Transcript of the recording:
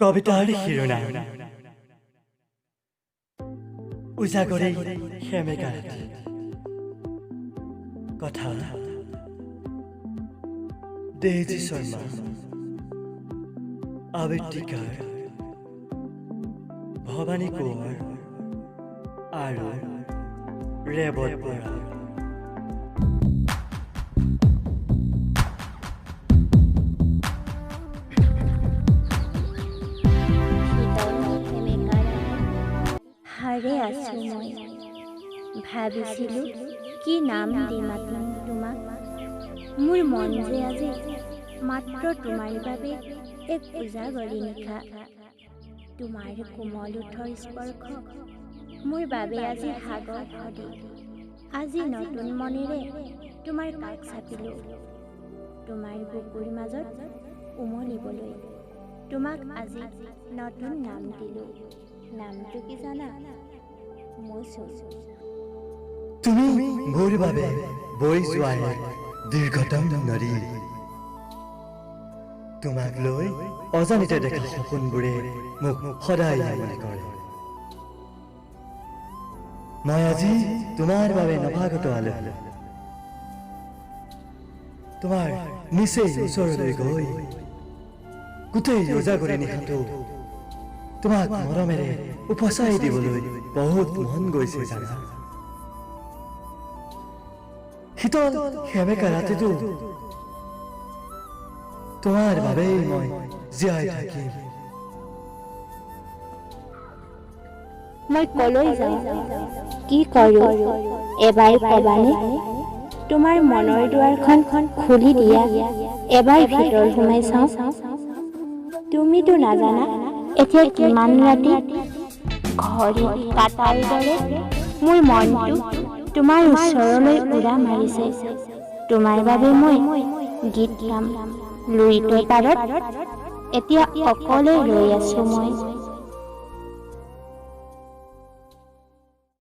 কবিতাৰ শিৰোনাম উজাগৰে সেমেকা ৰাতি কথা ডেইজি শৰ্মা আবৃত্তিকাৰ ভৱানী কোঁৱৰ আৰু ৰেৱত বৰা। হাৰে আছো মই ভাবিছিলো কি নাম দিম তোমাক। মোৰ মন যে আজি মাত্ৰ তোমাৰ বাবে এক উজাগৰি নিশা। তোমাৰ কোমল ওঠৰ স্পৰ্শ মোৰ বাবে আজি সাগৰ সদৃশ। আজি নতুন মনেৰে তোমাৰ কাষ চাপিলো, তোমাৰ বুকুৰ মাজত উমলিবলৈ। তোমাক আজি নতুন নাম দিলো। নামটো কি জানা? মৌচুমী। তুমি মোৰ বাবে বৈ যোৱা এক দীৰ্ঘতম নদী। তোমাক লৈ অজানিতে দেখা সপোনবোৰে মোক সদায় আমনি কৰে। মই আজি তোমাৰ বাবে নৱাগত আলহী। তোমাৰ নিচেই ওচৰলৈ গৈ গোটেই উজাগৰি নিশাটো তোমাক মৰমেৰে উপচাই দিবলৈ বহুত মন গৈছে জানা। শীতল সেমেকা ৰাতিটো তোমাৰ বাবেই মই জীয়াই থাকিম। মই কলৈ যাওঁ, কি কৰোঁ, এবাৰ কবানে? তোমাৰ মনৰ দুৱাৰখন খুলি দিয়া, এবাৰ ভিতৰ সোমাই চাওঁ। তুমিতো নাজানা এতিয়া কিমান ৰাতি। ঘড়ী কাটাৰ দৰে মোৰ মনটো তোমাৰ ওচৰলৈ উৰা মাৰিছে। তোমাৰ বাবে মই গীত গাম লুইতৰ পাৰত। এতিয়া অকলে ৰৈ আছো মই।